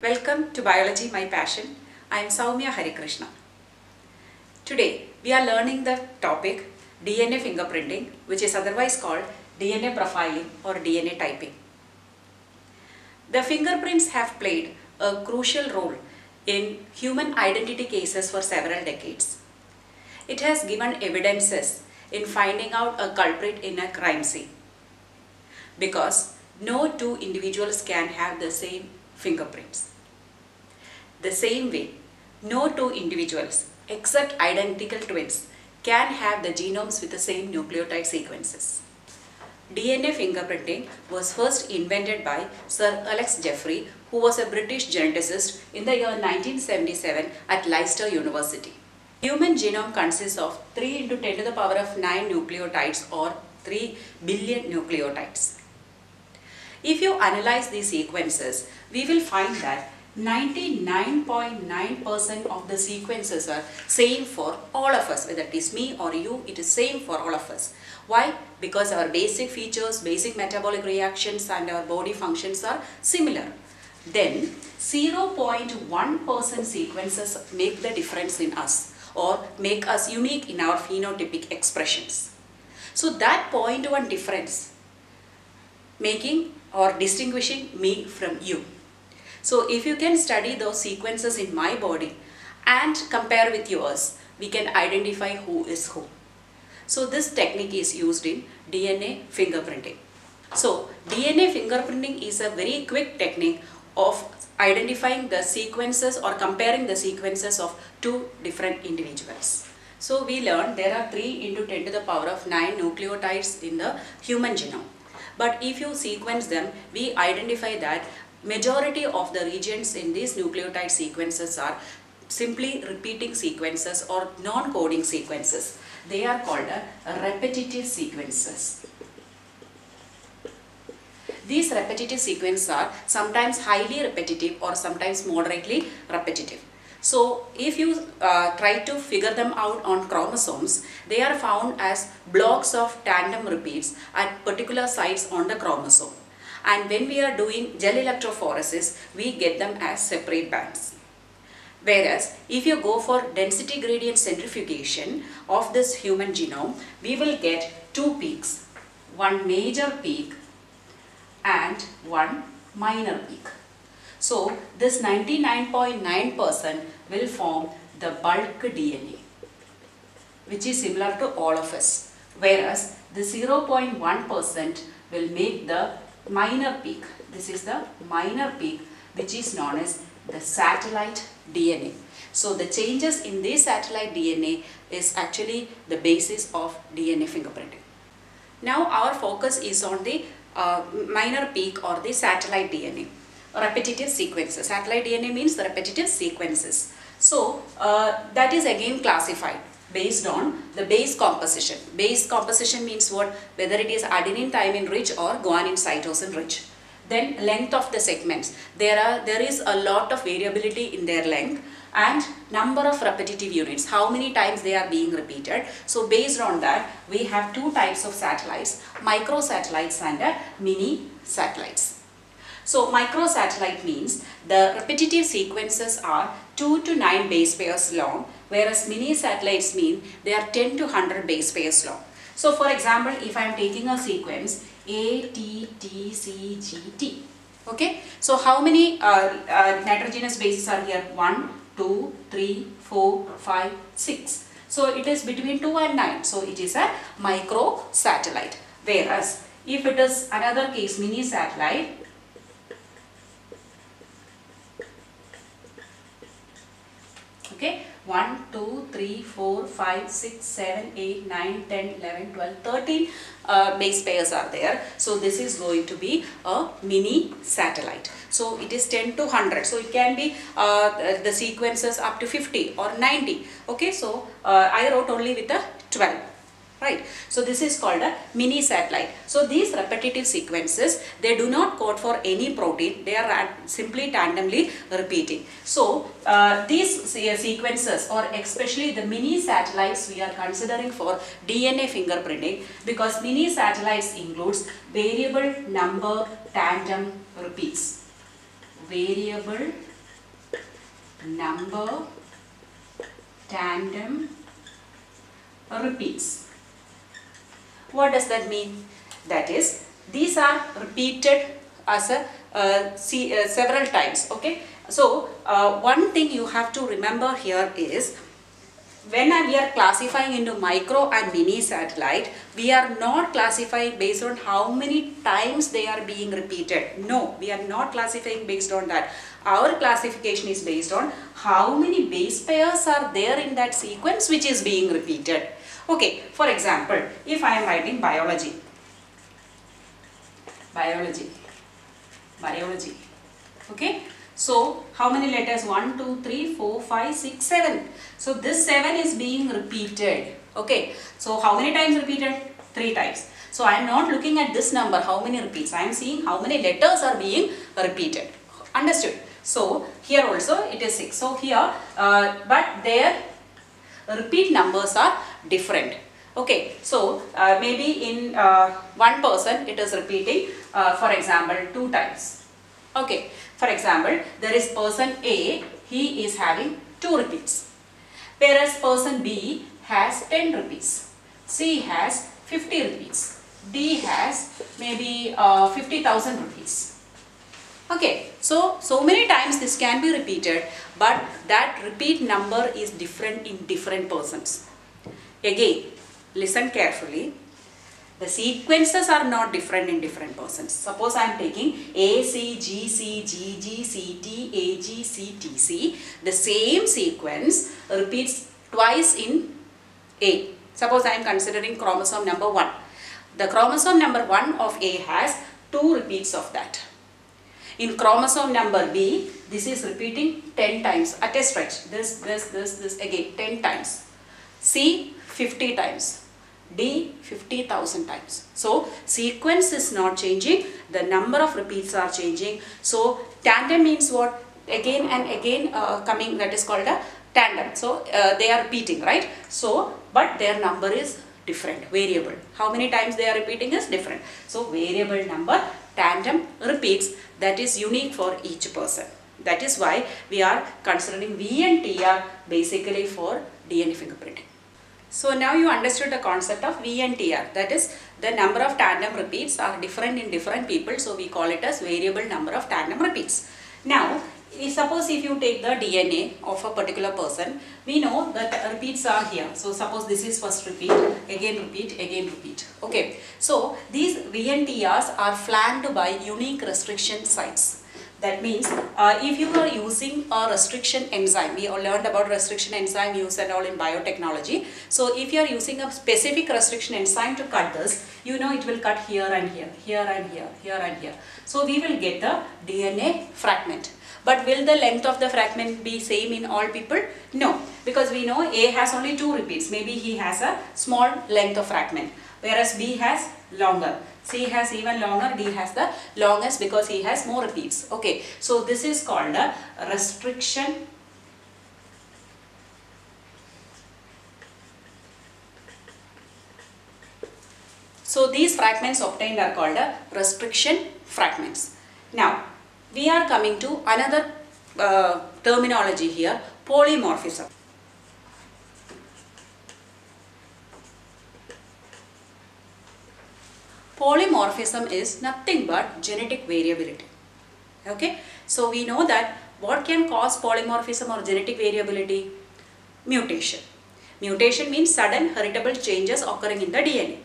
Welcome to Biology My Passion. I am Soumya Harikrishna. Today we are learning the topic DNA fingerprinting, which is otherwise called DNA profiling or DNA typing. The fingerprints have played a crucial role in human identity cases for several decades. It has given evidences in finding out a culprit in a crime scene, because no two individuals can have the same fingerprints. The same way, no two individuals except identical twins can have the genomes with the same nucleotide sequences. DNA fingerprinting was first invented by Sir Alex Jeffrey, who was a British geneticist in the year 1977 at Leicester University. Human genome consists of 3 into 10 to the power of 9 nucleotides or 3 billion nucleotides. If you analyze these sequences, we will find that 99.9% of the sequences are same for all of us. Whether it is me or you, it is same for all of us. Why? Because our basic features, basic metabolic reactions and our body functions are similar. Then 0.1% sequences make the difference in us or make us unique in our phenotypic expressions. So that 0.1 difference making or distinguishing me from you. So if you can study those sequences in my body and compare with yours, we can identify who is who. So this technique is used in DNA fingerprinting. So DNA fingerprinting is a very quick technique of identifying the sequences or comparing the sequences of two different individuals. So we learned there are 3 into 10 to the power of 9 nucleotides in the human genome. But if you sequence them, we identify that majority of the regions in these nucleotide sequences are simply repeating sequences or non-coding sequences. They are called repetitive sequences. These repetitive sequences are sometimes highly repetitive or sometimes moderately repetitive. So if you try to figure them out on chromosomes, they are found as blocks of tandem repeats at particular sites on the chromosome. And when we are doing gel electrophoresis, we get them as separate bands. Whereas if you go for density gradient centrifugation of this human genome, we will get 2 peaks, one major peak and one minor peak. So this 99.9% will form the bulk DNA, which is similar to all of us. Whereas the 0.1% will make the minor peak. This is the minor peak, which is known as the satellite DNA. So the changes in this satellite DNA is actually the basis of DNA fingerprinting. Now our focus is on the minor peak or the satellite DNA. Repetitive sequences. Satellite DNA means the repetitive sequences. So that is again classified based on the base composition. Base composition means what? Whether it is adenine thymine rich or guanine cytosine rich. Then length of the segments. There is a lot of variability in their length and number of repetitive units, how many times they are being repeated. So based on that, we have 2 types of satellites, microsatellites and mini satellites. So microsatellite means the repetitive sequences are 2 to 9 base pairs long, whereas mini satellites mean they are 10 to 100 base pairs long. So for example, if I am taking a sequence A, T, T, C, G, T. Okay. So how many nitrogenous bases are here? 1, 2, 3, 4, 5, 6. So it is between 2 and 9. So it is a microsatellite. Whereas if it is another case, mini satellite, okay, 1, 2, 3, 4, 5, 6, 7, 8, 9, 10, 11, 12, 13 base pairs are there. So this is going to be a mini satellite. So it is 10 to 100. So it can be the sequences up to 50 or 90. Okay, so I wrote only with the 12. Right. So this is called a mini satellite. So these repetitive sequences, they do not code for any protein. They are simply tandemly repeating. So these sequences, or especially the mini satellites, we are considering for DNA fingerprinting, because mini satellites includes variable number tandem repeats. Variable number tandem repeats. What does that mean? That is, these are repeated as several times. Okay. So one thing you have to remember here is, when we are classifying into micro and mini satellite, we are not classifying based on how many times they are being repeated. No, we are not classifying based on that. Our classification is based on how many base pairs are there in that sequence which is being repeated. Okay, for example, if I am writing biology, okay. So, how many letters? 1, 2, 3, 4, 5, 6, 7. So, this 7 is being repeated. Okay. So, how many times repeated? 3 times. So, I am not looking at this number, how many repeats. I am seeing how many letters are being repeated. Understood? So, here also it is 6. So, here, but their repeat numbers are different. Okay. So, maybe in one person it is repeating, for example, 2 times. Okay. For example, there is person A, he is having 2 repeats. Whereas person B has 10 repeats. C has 50 repeats. D has maybe 50,000 repeats. Okay, so many times this can be repeated, but that repeat number is different in different persons. Again, listen carefully. The sequences are not different in different persons. Suppose I am taking A, C, G, C, G, G, C, T, A, G, C, T, C. The same sequence repeats twice in A. Suppose I am considering chromosome number 1. The chromosome number 1 of A has 2 repeats of that. In chromosome number B, this is repeating 10 times at a stretch. This again 10 times. C 50 times. D 50,000 times. So sequence is not changing, the number of repeats are changing. So tandem means what? Again and again coming, that is called a tandem. So they are repeating, right? So but their number is different, variable. How many times they are repeating is different. So variable number tandem repeats, that is unique for each person. That is why we are considering V and TR basically for DNA fingerprinting. So now you understood the concept of V and TR, that is the number of tandem repeats are different in different people, so we call it as variable number of tandem repeats. Now suppose if you take the DNA of a particular person, we know that the repeats are here. So suppose this is first repeat, again repeat, again repeat. Okay, so these V and TRs are flanked by unique restriction sites. That means if you are using a restriction enzyme, we all learned about restriction enzyme use and all in biotechnology. So if you are using a specific restriction enzyme to cut this, you know it will cut here and here, here and here, here and here. So we will get the DNA fragment. But will the length of the fragment be same in all people? No, because we know A has only 2 repeats. Maybe he has a small length of fragment, whereas B has longer. C has even longer, D has the longest because he has more repeats. Okay, so this is called a restriction . So these fragments obtained are called a restriction fragments. Now we are coming to another terminology here, polymorphism. Polymorphism is nothing but genetic variability. Okay, so we know that what can cause polymorphism or genetic variability? Mutation. Mutation means sudden heritable changes occurring in the DNA.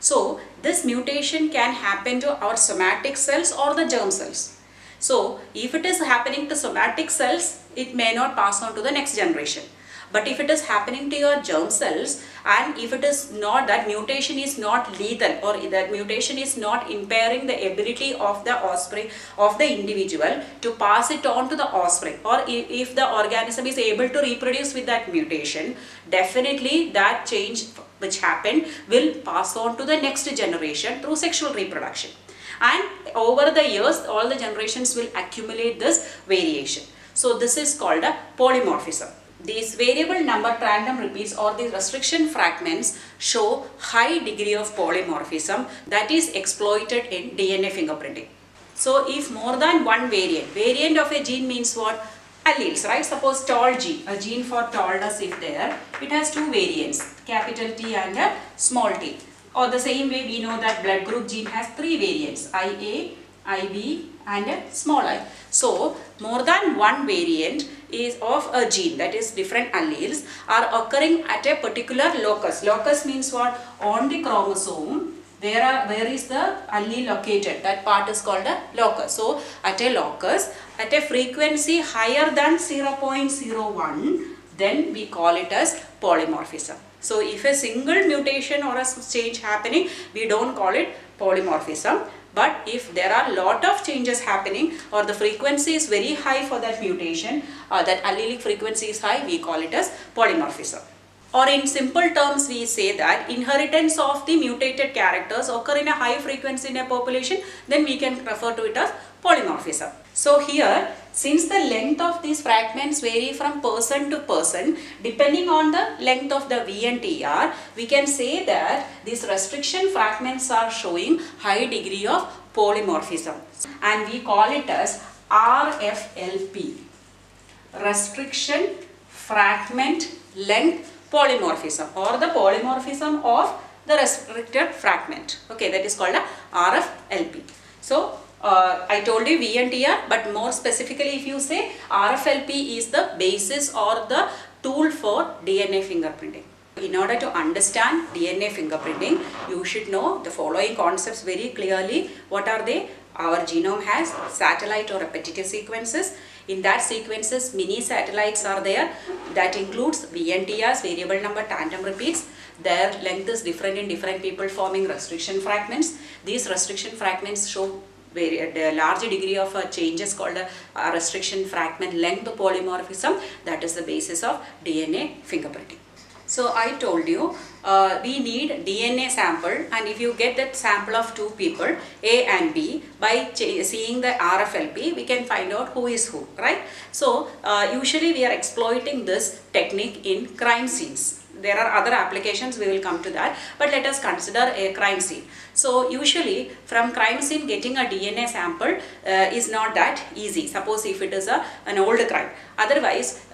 So this mutation can happen to our somatic cells or the germ cells. So if it is happening to somatic cells, it may not pass on to the next generation. But if it is happening to your germ cells, and if it is not, that mutation is not lethal, or that mutation is not impairing the ability of the offspring of the individual to pass it on to the offspring, or if the organism is able to reproduce with that mutation, definitely that change which happened will pass on to the next generation through sexual reproduction. And over the years, all the generations will accumulate this variation. So this is called a polymorphism. These variable number tandem repeats or the restriction fragments show high degree of polymorphism that is exploited in DNA fingerprinting. So if more than one variant of a gene means what? alleles, right? Suppose tall gene, a gene for tallness if there, it has two variants, capital T and a small t. Or the same way we know that blood group gene has three variants, IA, IB and a small I. So more than one variant is of a gene, that is different alleles are occurring at a particular locus. Locus means what? On the chromosome. Where is the allele located? That part is called a locus. So at a locus, at a frequency higher than 0.01, then we call it as polymorphism. So if a single mutation or a change happening, we don't call it polymorphism. But if there are lot of changes happening or the frequency is very high for that mutation, that allelic frequency is high, we call it as polymorphism. Or in simple terms, we say that inheritance of the mutated characters occur in a high frequency in a population, then we can refer to it as polymorphism. So here, since the length of these fragments vary from person to person, depending on the length of the VNTR, we can say that these restriction fragments are showing high degree of polymorphism. And we call it as RFLP, restriction fragment length polymorphism, or the polymorphism of the restricted fragment. Okay, that is called a RFLP. So I told you VNTR, but more specifically if you say RFLP is the basis or the tool for DNA fingerprinting. In order to understand DNA fingerprinting, you should know the following concepts very clearly. What are they? Our genome has satellite or repetitive sequences. In that sequences, many satellites are there. That includes VNTRs, variable number tandem repeats. Their length is different in different people, forming restriction fragments. These restriction fragments show a large degree of changes called a restriction fragment length polymorphism. That is the basis of DNA fingerprinting. So I told you we need DNA sample, and if you get that sample of two people, A and B, by seeing the RFLP, we can find out who is who, right? So usually we are exploiting this technique in crime scenes. There are other applications, we will come to that, but let us consider a crime scene. So usually from crime scene getting a DNA sample is not that easy. Suppose if it is an old crime. Otherwise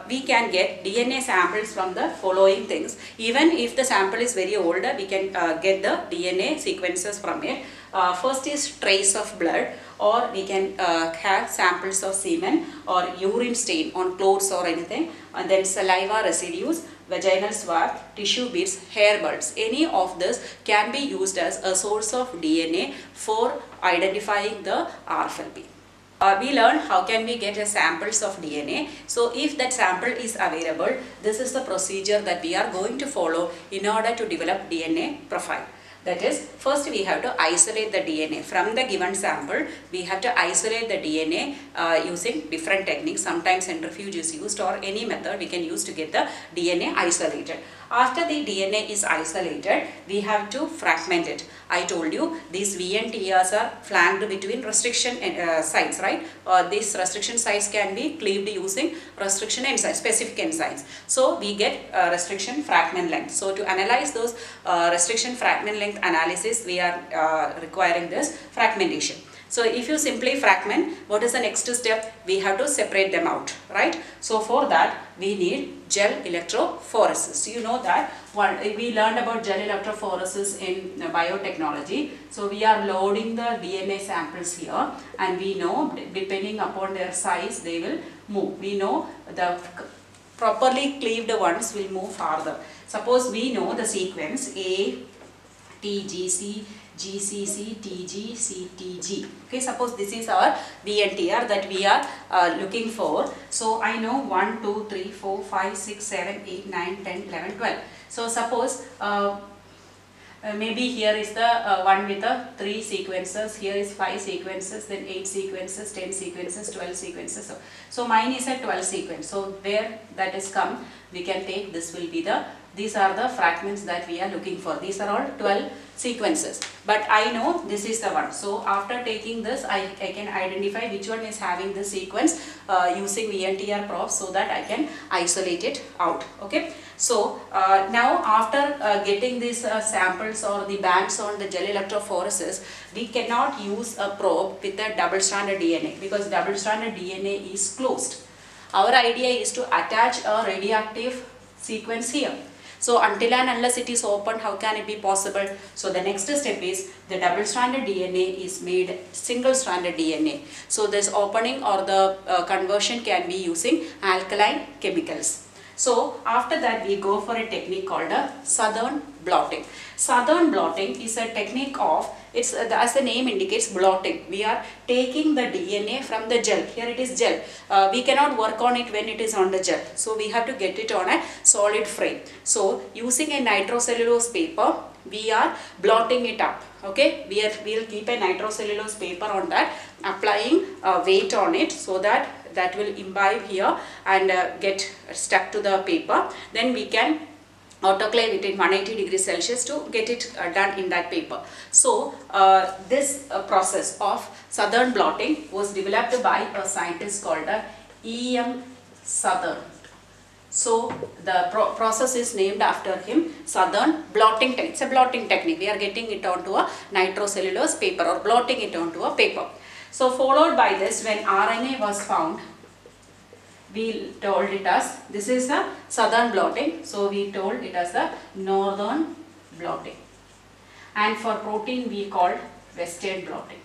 we can get DNA samples from the following things. Even if the sample is very old, we can get the DNA sequences from it. First is trace of blood, or we can have samples of semen or urine stain on clothes or anything, and then saliva residues, vaginal swab, tissue beads, hair buds. Any of this can be used as a source of DNA for identifying the RFLP. We learned how can we get a samples of DNA. So if that sample is available, this is the procedure that we are going to follow in order to develop DNA profile. That is, first we have to isolate the DNA. From the given sample, we have to isolate the DNA using different techniques. Sometimes centrifuge is used, or any method we can use to get the DNA isolated. After the DNA is isolated, we have to fragment it. I told you these VNTRs are flanked between restriction sites, right? These restriction sites can be cleaved using restriction enzymes, specific enzymes. So we get restriction fragment length. So to analyze those restriction fragment length analysis, we are requiring this fragmentation. So if you simply fragment, what is the next step? We have to separate them out, right? So for that, we need gel electrophoresis. You know that we learned about gel electrophoresis in biotechnology. So we are loading the DNA samples here, and we know depending upon their size, they will move. We know the properly cleaved ones will move farther. Suppose we know the sequence A, T, G, C, GCC, TG, CTG. Okay, suppose this is our VNTR that we are looking for. So I know 1, 2, 3, 4, 5, 6, 7, 8, 9, 10, 11, 12. So suppose maybe here is the one with the 3 sequences, here is 5 sequences, then 8 sequences, 10 sequences, 12 sequences. So mine is a 12 sequence. So where that is come, we can take this will be the, these are the fragments that we are looking for. These are all 12 sequences. But I know this is the one. So after taking this, I can identify which one is having the sequence using VNTR probe, so that I can isolate it out. Okay. So now after getting these samples or the bands on the gel electrophoresis, we cannot use a probe with a double-stranded DNA, because double-stranded DNA is closed. our idea is to attach a radioactive sequence here. So until and unless it is opened, how can it be possible? So the next step is the double-stranded DNA is made single-stranded DNA. So this opening or the conversion can be using alkaline chemicals. So after that we go for a technique called a Southern blotting. Southern blotting is a technique of, it's as the name indicates, blotting. We are taking the DNA from the gel. Here it is gel. We cannot work on it when it is on the gel. So we have to get it on a solid frame. So using a nitrocellulose paper, we are blotting it up. Okay, we'll keep a nitrocellulose paper on that, applying weight on it so that will imbibe here and get stuck to the paper. Then we can autoclave it in 180 degrees Celsius to get it done in that paper. So this process of Southern blotting was developed by a scientist called E.M. Southern. So the process is named after him, Southern blotting technique. It's a blotting technique. We are getting it onto a nitrocellulose paper or blotting it onto a paper. So followed by this, when RNA was found, we told it as, this is the Southern blotting. So we told it as the Northern blotting. And for protein we called Western blotting.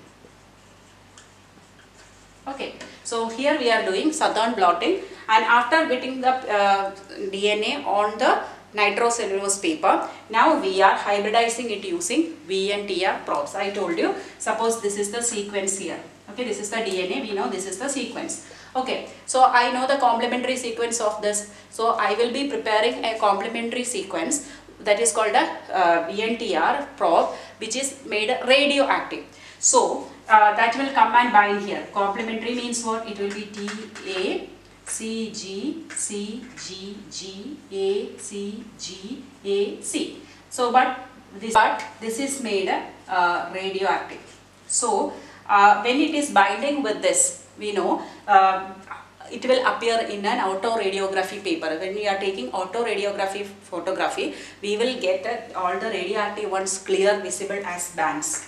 Okay, so here we are doing Southern blotting, and after getting the DNA on the nitrocellulose paper, now we are hybridizing it using VNTR probes. I told you, suppose this is the sequence here. Okay, this is the DNA, we know this is the sequence. Okay, so I know the complementary sequence of this. So I will be preparing a complementary sequence that is called a VNTR probe, which is made radioactive. So that will come and bind here. Complementary means what? It will be TA, CG, CG, A, C, G, A, C. So but this is made radioactive. So when it is binding with this, we know it will appear in an autoradiography paper. When we are taking autoradiography photography, we will get all the radioactive ones clear, visible as bands.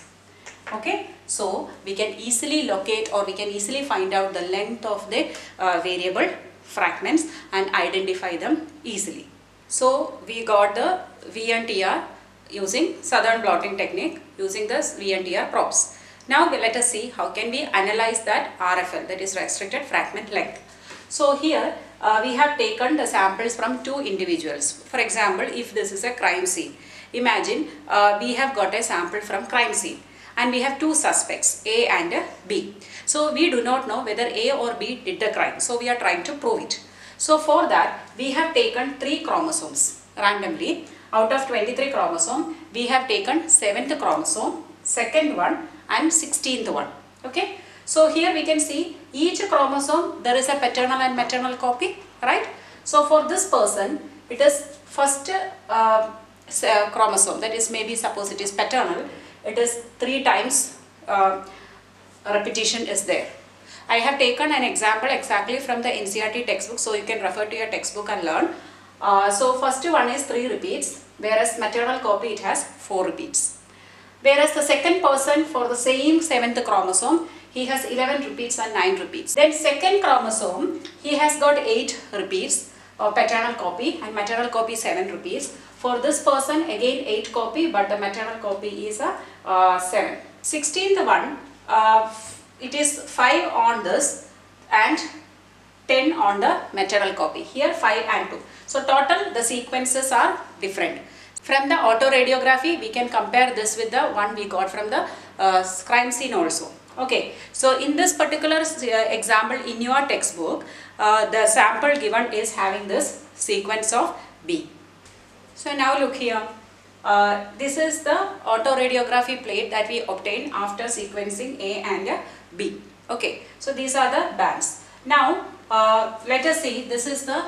Okay, so we can easily locate or we can easily find out the length of the variable fragments and identify them easily. So we got the VNTR using Southern blotting technique using this VNTR probes. Now let us see how can we analyze that RFL, that is restricted fragment length. So here we have taken the samples from two individuals. For example, if this is a crime scene, imagine we have got a sample from crime scene and we have two suspects, A and B. So we do not know whether A or B did the crime. So we are trying to prove it. So for that we have taken 3 chromosomes randomly. Out of 23 chromosomes, we have taken 7th chromosome, 2nd one and 16th one. Okay. So here we can see each chromosome there is a paternal and maternal copy, right? So for this person, it is first chromosome, that is maybe suppose it is paternal, it is 3 times repetition is there. I have taken an example exactly from the NCERT textbook, so you can refer to your textbook and learn. So first one is 3 repeats, whereas maternal copy it has 4 repeats. Whereas the second person for the same 7th chromosome, he has 11 repeats and 9 repeats. Then second chromosome, he has got 8 repeats of paternal copy and maternal copy 7 repeats. For this person again 8 copy, but the maternal copy is a 7. 16th one, it is 5 on this and 10 on the maternal copy. Here 5 and 2. So total the sequences are different. From the autoradiography, we can compare this with the one we got from the crime scene also. Okay, so in this particular example in your textbook, the sample given is having this sequence of B. So now look here, this is the autoradiography plate that we obtained after sequencing A and B. Okay, so these are the bands. Now let us see, this is the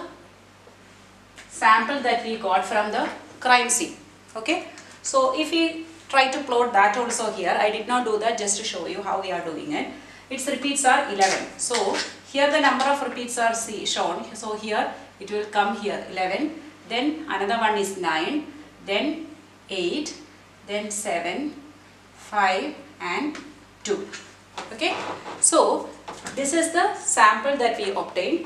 sample that we got from the crime scene. Okay, so if we try to plot that also here, I did not do that, just to show you how we are doing it. Its repeats are 11. So here the number of repeats are shown. So here it will come here 11, then another one is 9, then 8, then 7, 5 and 2. Okay, so this is the sample that we obtained.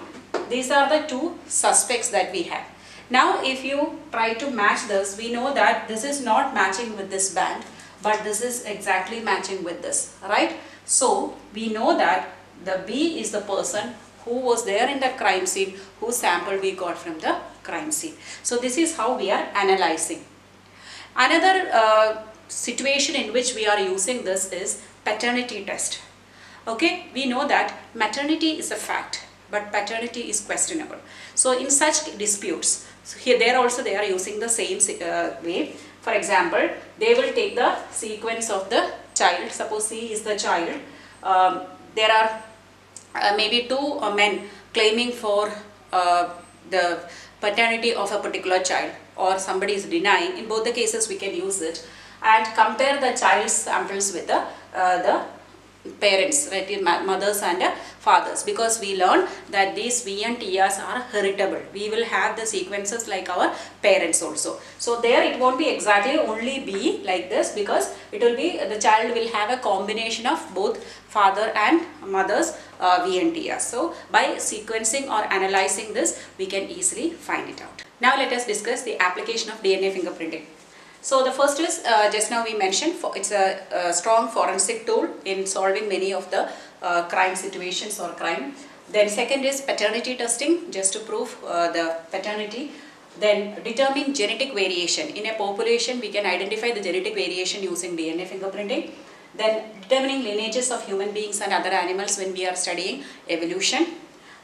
these are the two suspects that we have. Now if you try to match this, we know that this is not matching with this band, but this is exactly matching with this, right? So we know that the B is the person who was there in the crime scene, whose sample we got from the crime scene. So this is how we are analyzing. Another situation in which we are using this is paternity test. Okay, we know that maternity is a fact, but paternity is questionable. So in such disputes, so here there also they are using the same way. For example, they will take the sequence of the child. Suppose C is the child. There are maybe two men claiming for the paternity of a particular child, or somebody is denying. In both the cases we can use it and compare the child's samples with the parents, right, mothers and fathers, because we learn that these V and TRs are heritable. We will have the sequences like our parents also. So there it won't be exactly only B like this, because it will be, the child will have a combination of both father and mother's V and TRs. So by sequencing or analyzing this, we can easily find it out. Now let us discuss the application of DNA fingerprinting. So the first is, just now we mentioned, it's a strong forensic tool in solving many of the crime situations or crime. Then second is paternity testing, just to prove the paternity. Then determine genetic variation. In a population, we can identify the genetic variation using DNA fingerprinting. Then determining lineages of human beings and other animals when we are studying evolution.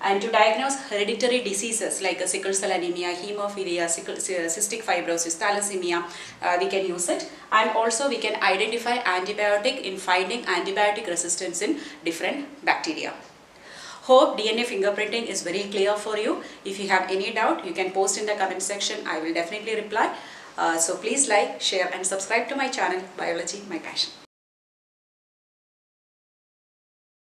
And to diagnose hereditary diseases like sickle cell anemia, hemophilia, cystic fibrosis, thalassemia, we can use it. And also we can identify antibiotic in finding antibiotic resistance in different bacteria. Hope DNA fingerprinting is very clear for you. If you have any doubt, you can post in the comment section. I will definitely reply. So please like, share and subscribe to my channel, Biology My Passion.